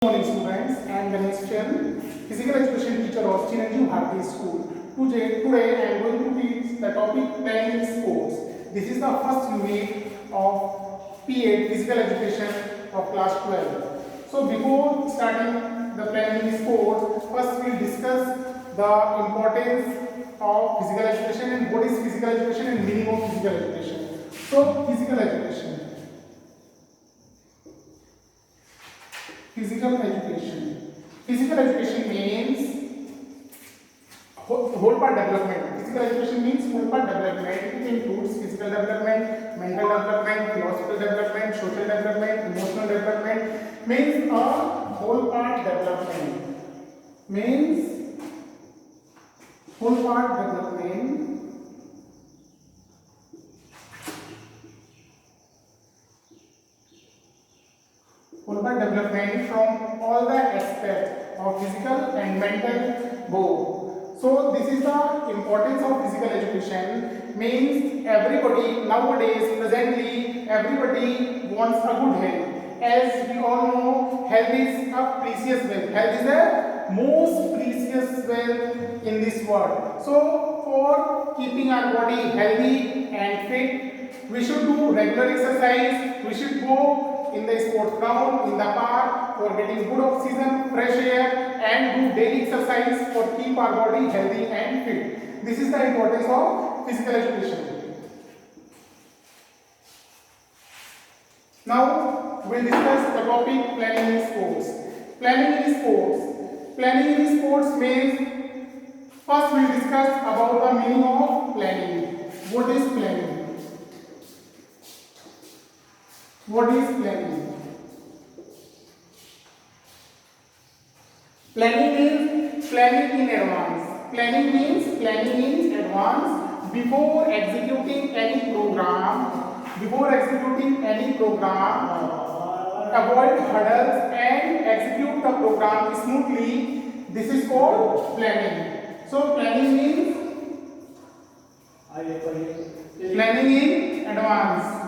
Good morning students, I am Ganesh Chen, physical education teacher of Chinanju Bharati School. Today I am going to teach the topic planning sports. This is the first unit of P8 physical education of class 12. So before starting the planning sports, first we will discuss the importance of physical education and what is physical education and meaning of physical education. So physical education. Physical education means whole part development. Physical education means whole part development. It includes physical development, mental development, philosophical development, social development, emotional development. Means a whole part development. Means whole part development. Whole part development from all the aspects of physical and mental both. So this is the importance of physical education. Means everybody nowadays, presently, everybody wants a good health. As we all know, health is a precious wealth. Health is the most precious wealth in this world. So for keeping our body healthy and fit, we should do regular exercise. We should go in the sports ground, in the park, for getting good oxygen, fresh air, and do daily exercise for keep our body healthy and fit. This is the importance of physical education. Now we will discuss the topic planning in sports. Planning in sports. Planning in sports means first we will discuss about the meaning of planning. What is planning? What is planning? Planning is planning in advance. Planning means planning in advance before executing any program. Before executing any program, avoid hurdles and execute the program smoothly. This is called planning. So planning means planning in advance.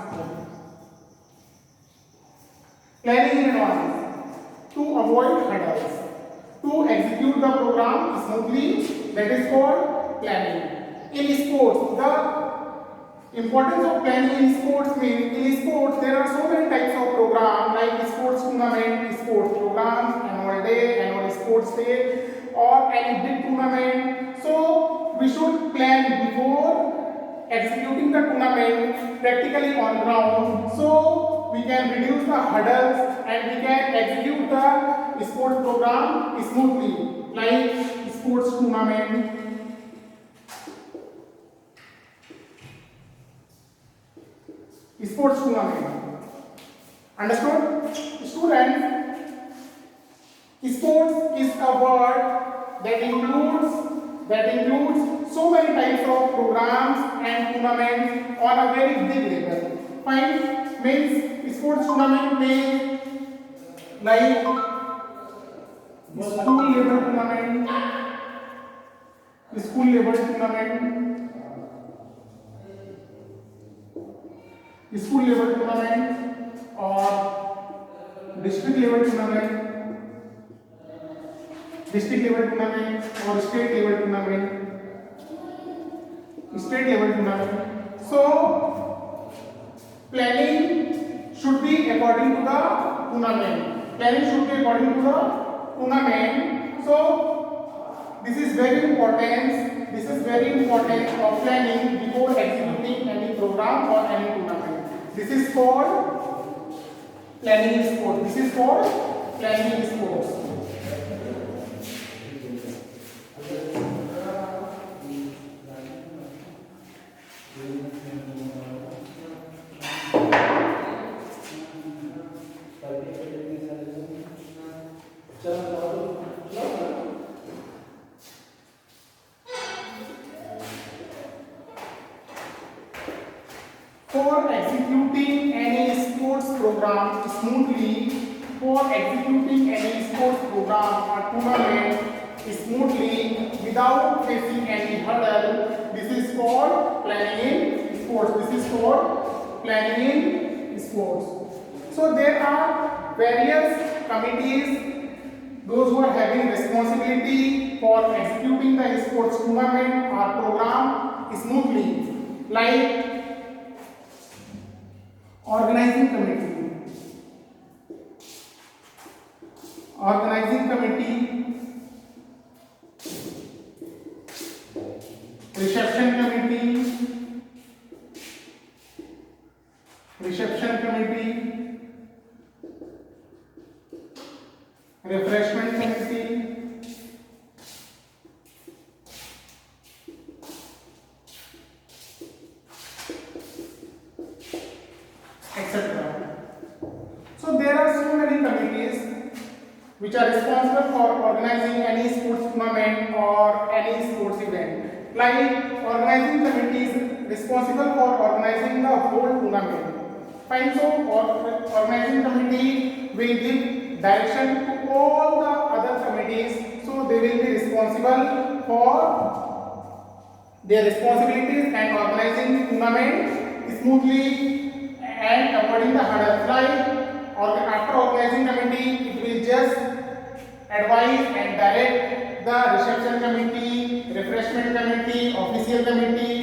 Planning in advance to avoid hurdles, to execute the program smoothly, that is called planning. In sports, the importance of planning in sports means in sports there are so many types of programs like sports tournament, sports programs, annual day, annual sports day, or any big tournament. So we should plan before executing the tournament practically on ground, so we can reduce the hurdles and we can execute the sports program smoothly, like sports tournament. Sports tournament. Understood? Students, sports is a word that includes so many types of programs and tournaments on a very big level. Fine? Means sports tournament means like school level tournament, or district level tournament, or state level tournament. So planning should be according to the tournament. So this is very important. Of planning before executing any program or any tournament. This is called planning in sports. For executing any sports program or tournament smoothly without facing any hurdle, this is called planning in sports. So there are various committees those who are having responsibility for executing the sports tournament or program smoothly, like organizing committee, organizing committee, reception committee, reception committee, refreshment committee, etc. So there are so many committees which are responsible for organizing any sports tournament or any sports event. Like organizing committee is responsible for organizing the whole tournament. Fine, so organizing committee will give direction to all the other committees, so they will be responsible for their responsibilities and organizing tournament smoothly and avoiding the hurdles. Like or after organizing committee, it will just advise and direct the reception committee, refreshment committee, official committee,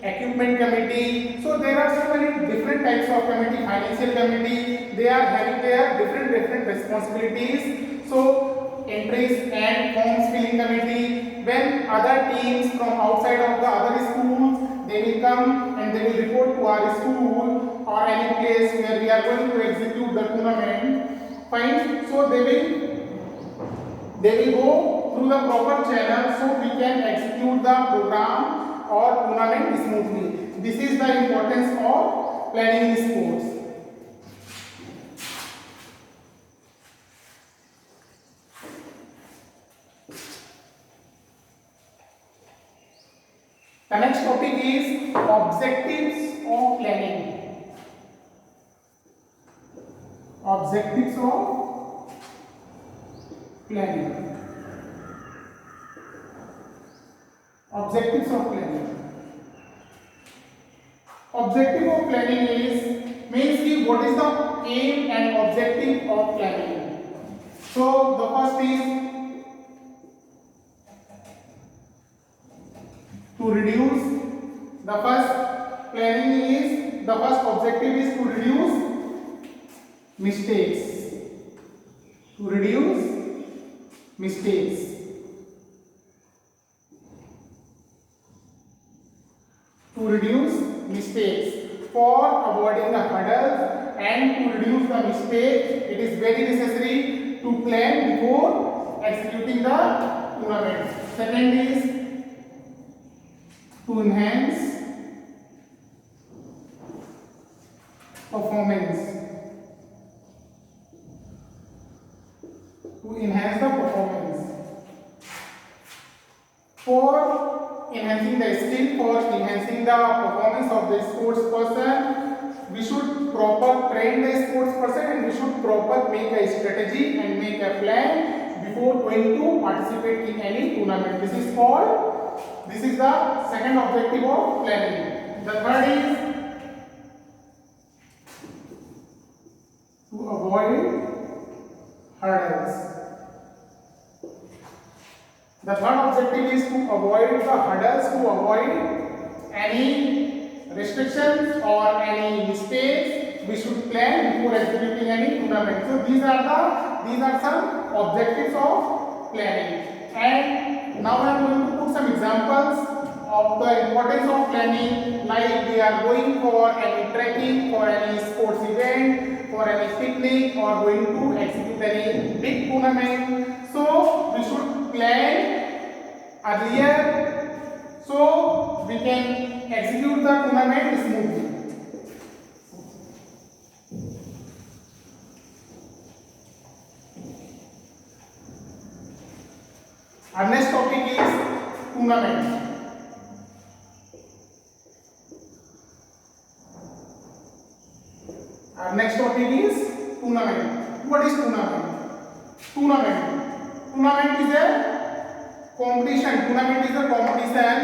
equipment committee. So there are so many different types of committee. Financial committee, they are having their different responsibilities. So entries and forms filling committee, when other teams from outside of the other schools, they will come and they will report to our school or any place where we are going to execute the tournament. Fine, so they will go through the proper channel so we can execute the program or tournament smoothly. This is the importance of planning the sports. The next topic is objectives of planning. Objectives of planning. Objectives of planning. Objective of planning is means what is the aim and objective of planning. So the first is to reduce. The first planning is the first objective is to reduce mistakes. To reduce mistakes. To reduce mistakes. For avoiding the hurdles and to reduce the mistake, it is very necessary to plan before executing the tournament. Second is to enhance performance. To enhance the performance. For enhancing the skill, for enhancing the performance of the sports person, we should proper train the sports person and we should proper make a strategy and make a plan before going to participate in any tournament. This is the second objective of planning. The third is to avoid hurdles. The third objective is to avoid the hurdles, to avoid any restrictions or any mistakes. We should plan before executing any tournament. So these are some objectives of planning. And now I am going to put some examples of the importance of planning, like we are going for any trekking, for any sports event, for any picnic, or going to execute any big tournament. So we should plan earlier so we can execute the tournament smoothly. Our next topic is tournament. Our next topic is tournament. What is tournament? Tournament is a competition. Tournament is a competition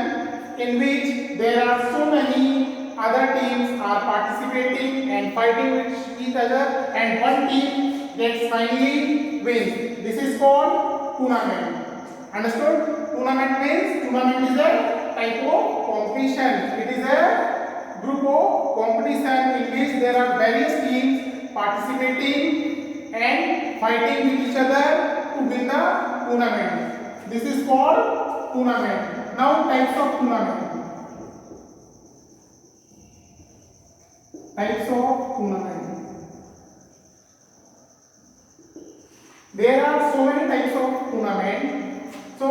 in which there are so many other teams are participating and fighting with each other, and one team gets finally wins. This is called tournament. Understood? Tournament means tournament is a type of competition. It is a group of competition in which there are various teams participating and fighting with each other to win the tournament. This is called tournament. Now types of tournament. Types of tournament. There are so many types of tournament. So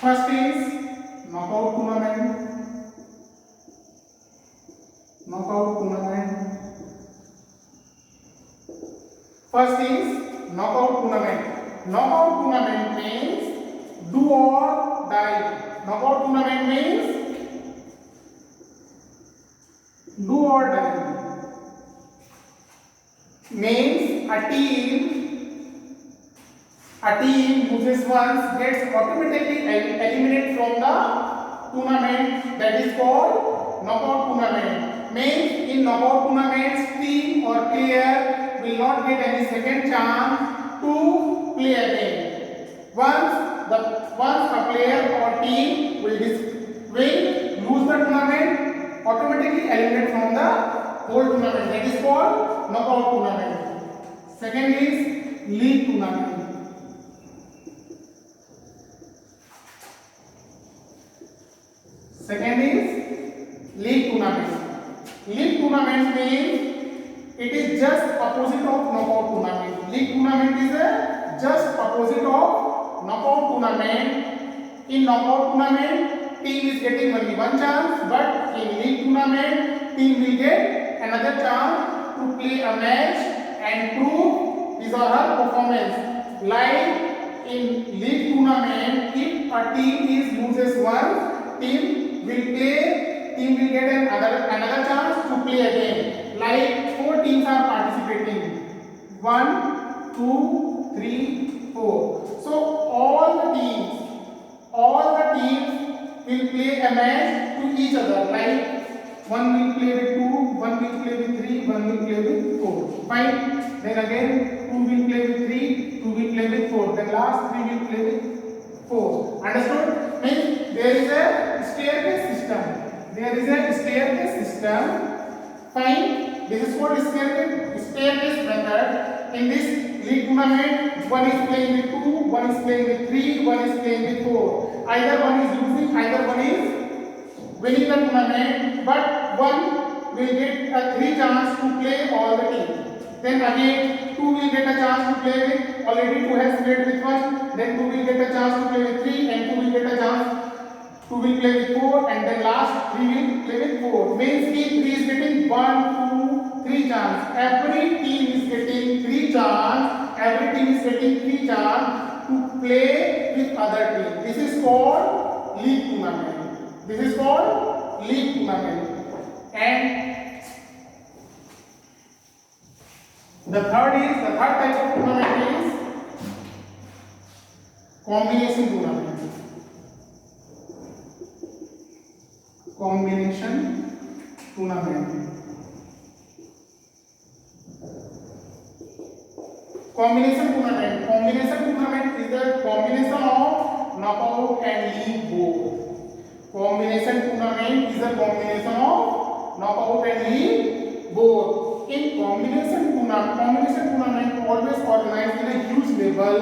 first is knockout tournament. Knockout tournament. First is knockout tournament. Knockout tournament means do or die. Knockout tournament means do or die. Means a team loses once gets automatically eliminated from the tournament. That is called knockout tournament. Means in knockout tournaments, team or player will not get any second chance to play again. Once a player or team will lose the tournament, automatically eliminated from the whole tournament. That is called knockout tournament. Second is league tournament. Second is league tournament. League tournament means it is just opposite of knockout tournament. League tournament is just opposite of knockout tournament. In knockout tournament, team is getting only one chance, but in league tournament, team will get another chance to play a match and prove his or her performance. Like in league tournament, if a team loses once, team will get another chance to play again. Like 4 teams are participating. 1, 2, 3, 4. So all the teams will play a match to each other. Like 1 will play with 2, 1 will play with 3, 1 will play with 4. Fine. Then again 2 will play with 3, 2 will play with 4. Then last 3 will play with 4. Understood? Means there is a staircase system. Fine. This is called staircase method. In this league tournament, one is playing with 2, one is playing with 3, one is playing with 4. Either one is losing, either one is winning the tournament, but one will get a 3 chance to play all the team. Then again 2 will get a chance to play with, already 2 has played with 1, then 2 will get a chance to play with 3, and 2 will get a chance, 2 will play with 4, and then last 3 will play with 4. Means 3 is getting 1, 2, 3 chance. Every team is getting 3 chance to play with other team. This is called league tournament. And the third type of tournament is combination tournament. Combination tournament is the combination of knockout and league both. Combination tournament is a combination of knockout and league both. In combination tournament always organized in a huge level,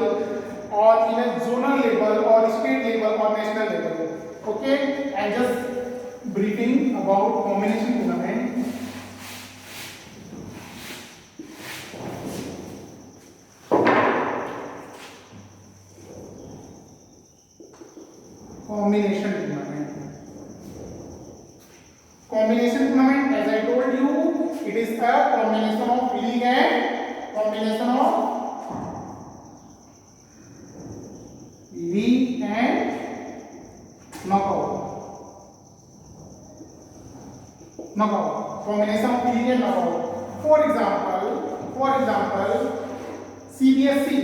or in a zonal level, or state level, or national level. Okay, and just briefing about combination tournament. Combination tournament, as I told you, it is a combination of league and knockout. Combination of league and knockout. For example, CBSE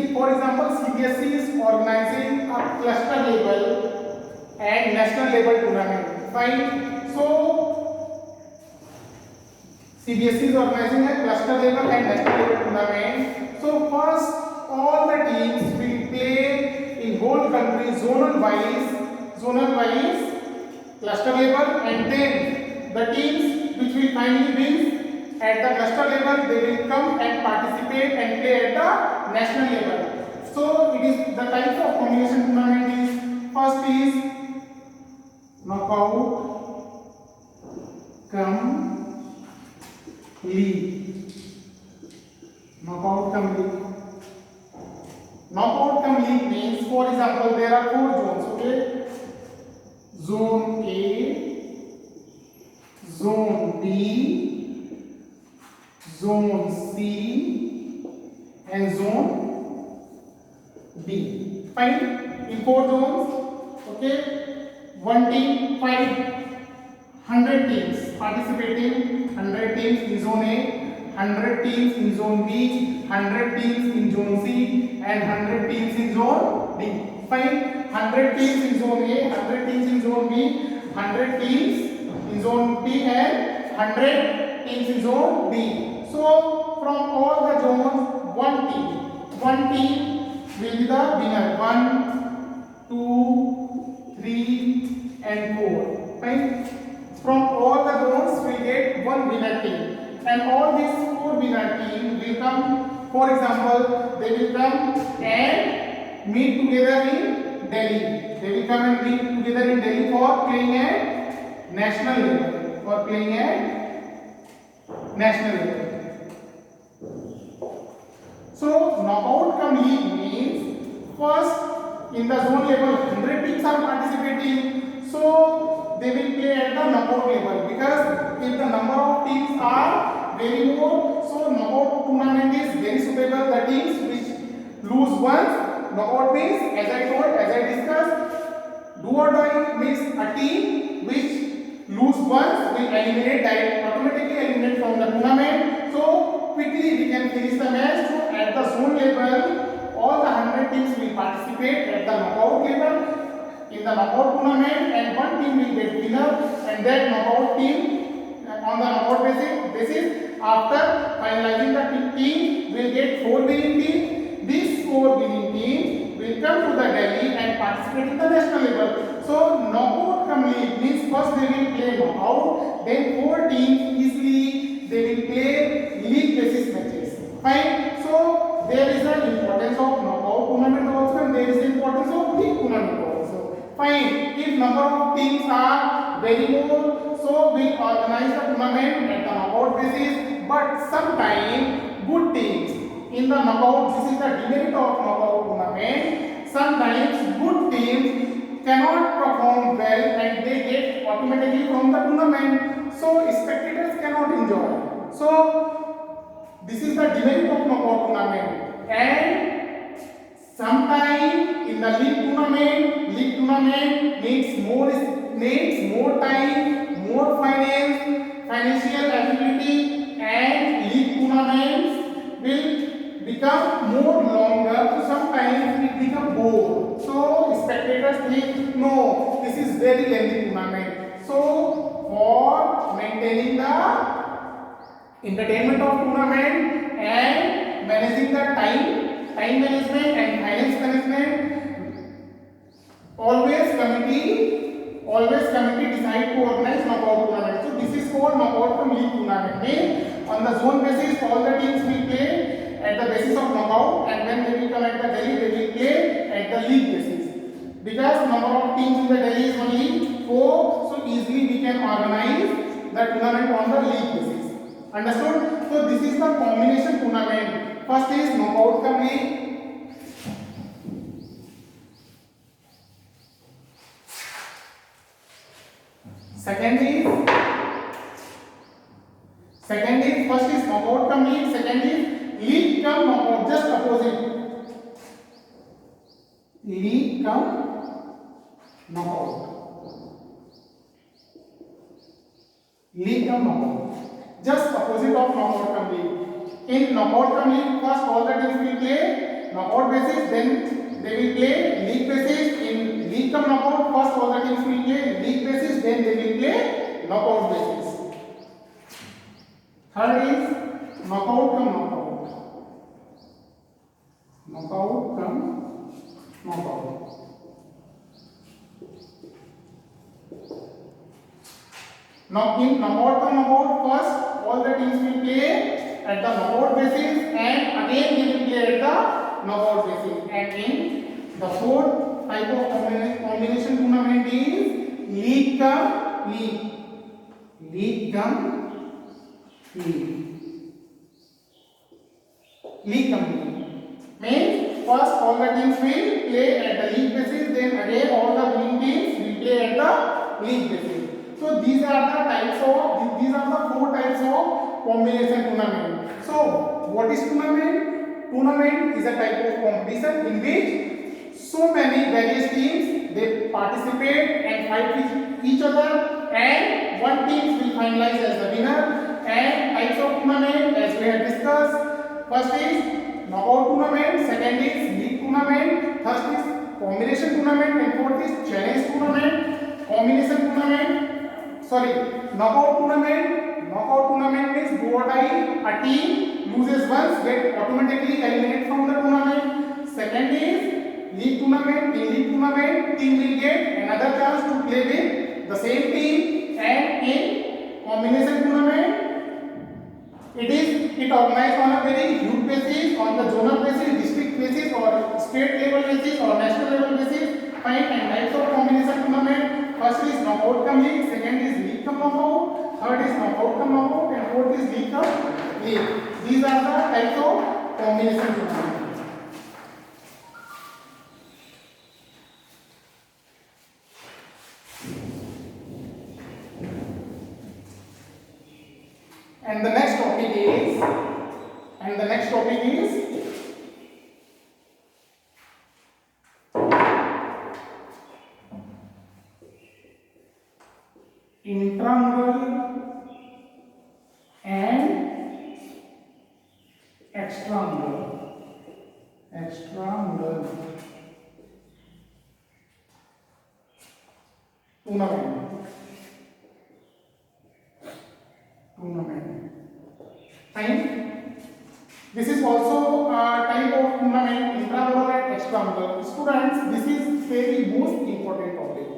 is organizing a cluster level and national level tournament. Fine. So CBSE is organizing a cluster level and national level tournament. So first, all the teams will play in whole country zonal wise cluster level, and then the teams which will finally win at the cluster level, they will come and participate and play at the national level. So it is the types of combination tournament is, first is knockout come league. Knockout come league. Knockout come league means, for example, there are 4 zones, okay? Zone A, Zone B, Zone C, and Zone D. Fine. In 4 zones, okay? One team, 100 teams participating, 100 teams in Zone A, 100 teams in Zone B, 100 teams in Zone C, and 100 teams in Zone D. Fine. 100 teams in Zone A, 100 teams in Zone B, 100 teams in Zone B, and 100 teams in Zone D. So from all the zones, one team will be the winner. 1, 2, 3, and 4. Fine. From all the zones, we get one winner team, and all these 4 winner teams will come. For example, they will come and meet together in Delhi. They will come and meet together in Delhi for playing at national level. So knockout come league means, first in the zone level 100 teams are participating. So they will play at the knockout level, because if the number of teams are very more, so knockout tournament is very suitable. The teams which lose once, knockout means, as I discussed, do or die means a team which lose once will automatically eliminate from the tournament. So quickly we can finish the match. So at the zone level, all the 100 teams will participate at the knockout level in the knockout tournament, and one team will get winner, and that knockout team on the knockout basis after finalizing the team will get 4 winning teams. These 4 winning teams will come to the Delhi and participate in the national level. So knockout come league means, first they will play knockout, then 4 teams easily they will play league basis matches. Fine. So there is the importance of knockout tournament also, and there is the importance of league tournament also. Fine. If number of teams are very more, so we organize the tournament at the knockout basis. But sometimes good teams in the knockout, this is the demerit of knockout tournament. Sometimes good teams cannot perform well and they get automatically from the tournament. So spectators cannot enjoy. So this is the demerit of knockout tournament. And sometimes in the league tournament needs more time, more financial ability, and league tournaments will become more longer. So sometimes it become bored. So spectators think, no, this is very lengthy tournament. So for maintaining the entertainment of tournament and managing the time management and finance management, always committee decide to organize knockout tournament. So this is called knockout come league tournament. Means on the zone basis, all the teams will play at the basis of knockout, and when they will come at the Delhi, they will play at the league basis. Because number of teams in the Delhi is only 4, so easily we can organize the tournament on the league basis. Understood? So this is the combination tournament. First is knockout come league. Second is first is knockout come league. Second is league come knockout. Just opposite. League come knockout. League come knockout. Just opposite of knockout come league. In knockout come league, first all the teams will play knockout basis, then they will play league basis. In league come knockout, first all the teams will play league basis, then they will play knockout basis. Third is knockout come knockout. Knockout come knockout. Now in knockout come knockout, first all the teams will play at the knockout basis and again they will play at the knockout basis. And in the fourth type of combination tournament is league cum league. League cum league. League cum league. Means first all the teams will play at the league basis, then again all the winning teams will play at the league basis. So these are the four types of combination tournament. So what is tournament? Tournament is a type of competition in which so many various teams they participate and fight with each other, and one team will finalize as the winner. And types of tournament as we have discussed, first is knockout tournament, second is league tournament, third is combination tournament, and fourth is challenge tournament. Combination tournament, sorry, knockout tournament. Knockout tournament means do or die. A team loses once, get automatically eliminated from the tournament. Second is league tournament. In league tournament, team will get another chance to play with the same team. And in combination tournament, it organized on a very huge basis, on the zonal basis, district basis, or state level basis, or national level basis. Fine. And types of combination tournament: first is knockout cum league, second is league cum knockout, third is knockout cum knockout, and fourth is league cum league. These are the types of combination tournament. And the next topic is intramural and extramural. Extramural tournament. Fine. This is also a type of tournament, intramural and extramural. Students, this is very most important topic.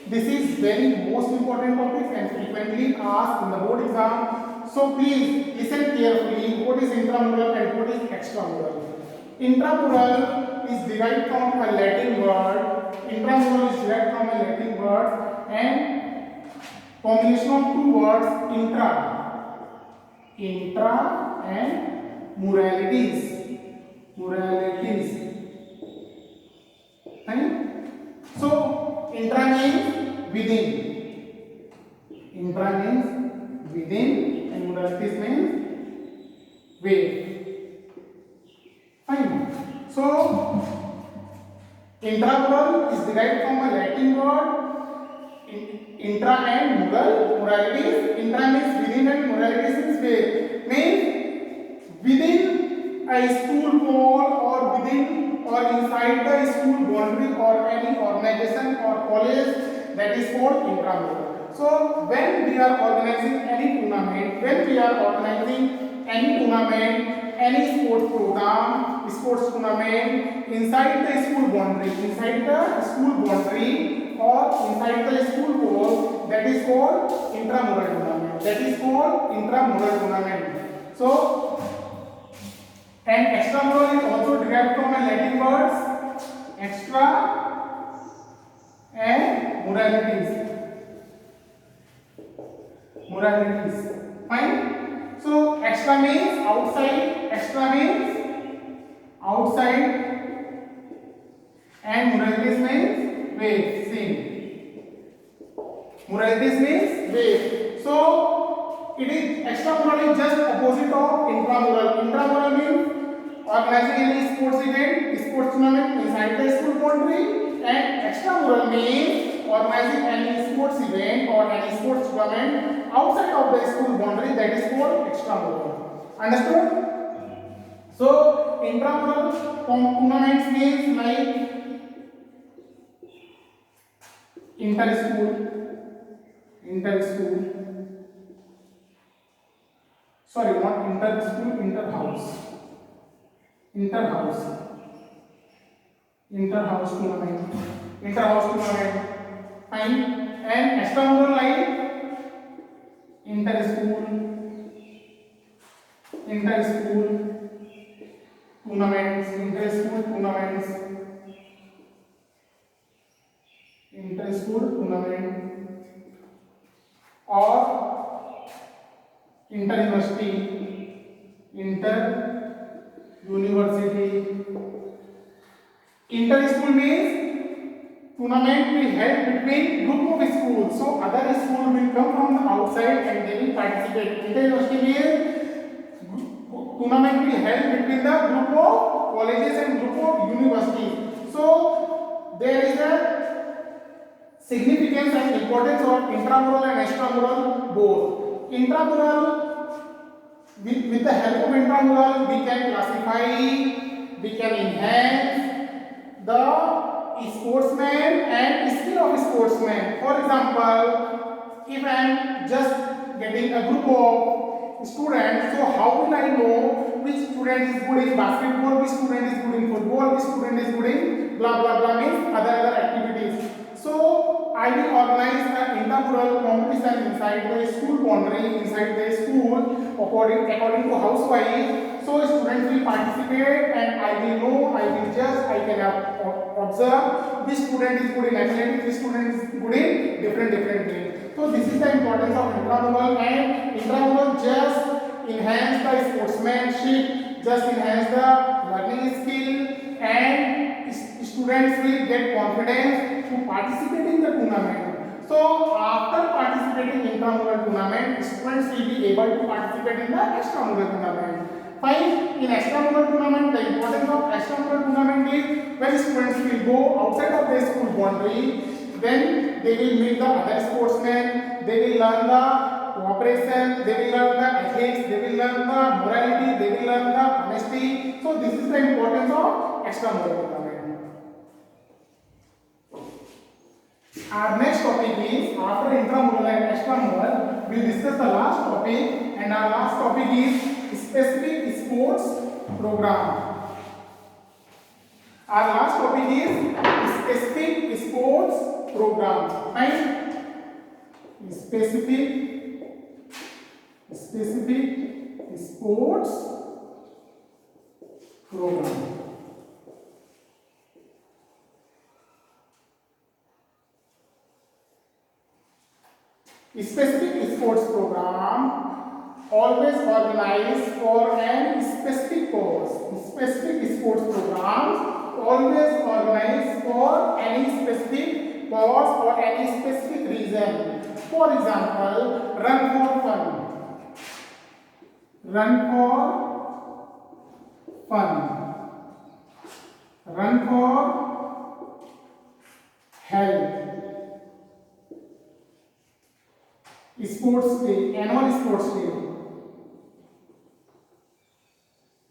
This is very most important topic and frequently asked in the board exam. So please listen carefully. What is intramural and what is extramural? Intramural is derived from a Latin word. Intramural is derived from a Latin word and combination of two words, intra and muralities. Right? So intra means within. Intra means within and muralities means with. Fine. So intramural is derived from a Latin word. Intra and muralities. Intra means within and muralities means with. Means within a school wall or within or inside the school boundary or any organization or college, that is called intramural. So when we are organizing any tournament, any sports program, sports tournament inside the school boundary, or inside the school wall, that is called intramural tournament. So, and extramural is also derived from a Latin words extra and moralities. Fine. So extra means outside, and moralities means with. Moralities means with. So it is extramural is just opposite of intramural. Intramural means organizing any sports event, sports tournament inside the school boundary, and extramural means organizing any sports event or any sports tournament outside of the school boundary, that is called extramural. Understood? So intramural tournaments means like inter-school. sorry, not inter school, inter house, inter house, inter house tournament, inter house tournament. Fine. And extramural like inter school tournaments, inter school tournaments, inter school tournament, or inter university, inter university. Inter school means tournament will held between group of schools. So other school will come from the outside and they will participate. Inter university means tournament will held between the group of colleges and group of universities. So there is a significance and importance of intramural and extramural both. Intramural, with the help of intramural, we can classify, we can enhance the sportsman and skill of sportsman. For example, if I am just getting a group of students, so how will I know which student is good in basketball, which student is good in football, which student is good in blah blah blah means other activities. So I will organize an intramural competition inside the school boundary, inside the school according to house wise. So students will participate and I will know, I will judge, I can observe which student is good in athletics, which student is good in different games. So this is the importance of intramural, and intramural just enhance the sportsmanship, just enhance the learning skill, and students will get confidence to participate in the tournament. So after participating in intramural tournament, students will be able to participate in the extramural tournament. Fine. In extramural tournament, the importance of extramural tournament is when students will go outside of their school boundary, then they will meet the other sportsmen, they will learn the cooperation, they will learn the ethics, they will learn the morality, they will learn the honesty. So this is the importance of extramural tournament. Our next topic is, after intramural and extramural, we will discuss the last topic, and our last topic is specific sports program. Our last topic is specific sports program. Right? Specific sports program. Specific sports program always organized for any specific cause. Specific sports programs always organized for any specific cause or any specific reason. For example, run for fun. Run for fun. Run for health. Sports day, annual sports day.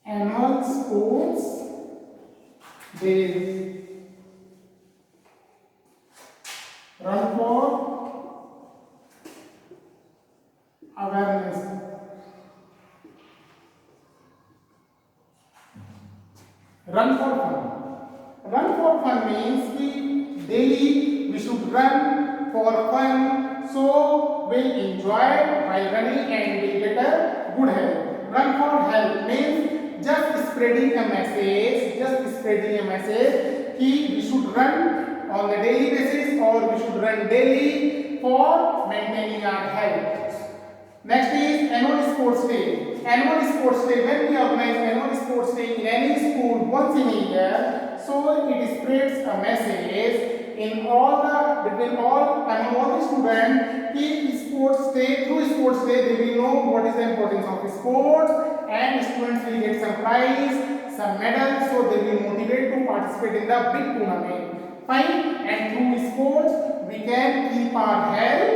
Annual sports day. Run for awareness. Run for fun. Run for fun means we daily we should run for fun. So we'll enjoy while running and we'll get a good health. Run for health means just spreading a message. Just spreading a message. We should run on the daily basis, or we should run daily for maintaining our health. Next is annual sports day. Annual sports day, when we organize annual sports day in any school once in a year, so it spreads a message in all the between all among all the students. Sports day, through sports day they will know what is the importance of sports, and students will get some prize, some medals, so they will motivate to participate in the big tournament. Fine. And through sports we can keep our health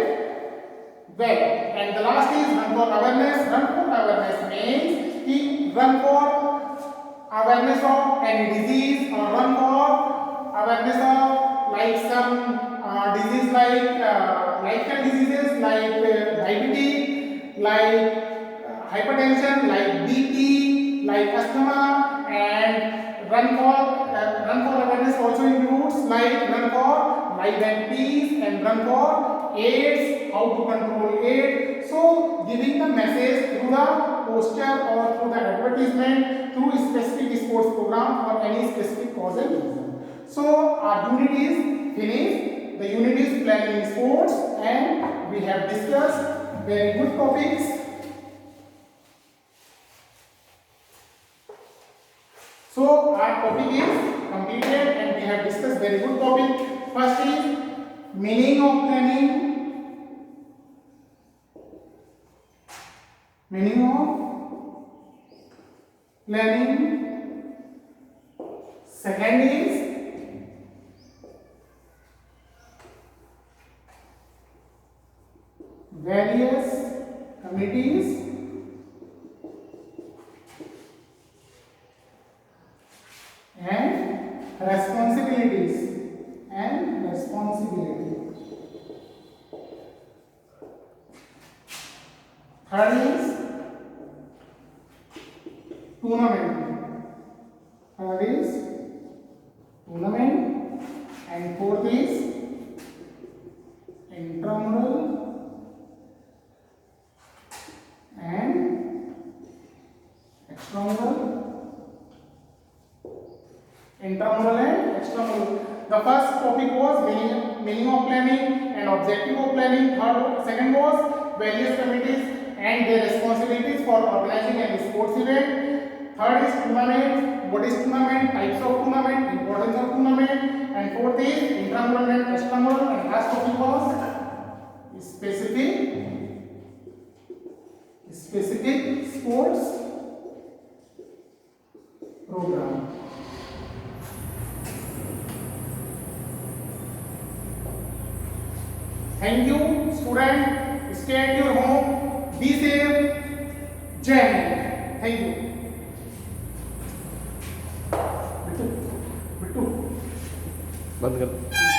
well. And the last is run for awareness. Run for awareness means run for awareness of any disease, or run for awareness of like some disease like lifestyle diseases like diabetes, like hypertension like BP, like asthma, and run for awareness also includes like run for life and peace and run for AIDS, how to control AIDS. So giving the message through the poster or through the advertisement through a specific sports program or any specific cause and reason. So our unit is finished. The unit is planning sports and we have discussed very good topics. So our topic is completed and we have discussed very good topic. First is meaning of planning. Meaning of planning. Second is various committees and responsibilities Third is tournament. And fourth is intramural and extramural. The first topic was meaning of planning and objective of planning. Second was various committees and their responsibilities for organizing any sports event. Third is tournament. What is tournament? Types of tournament, importance of tournament. And fourth is intramural and extramural. And last topic was specific sports program. Thank you, student. Stay at your home. Be safe. Jai Hind. Thank you. बंद कर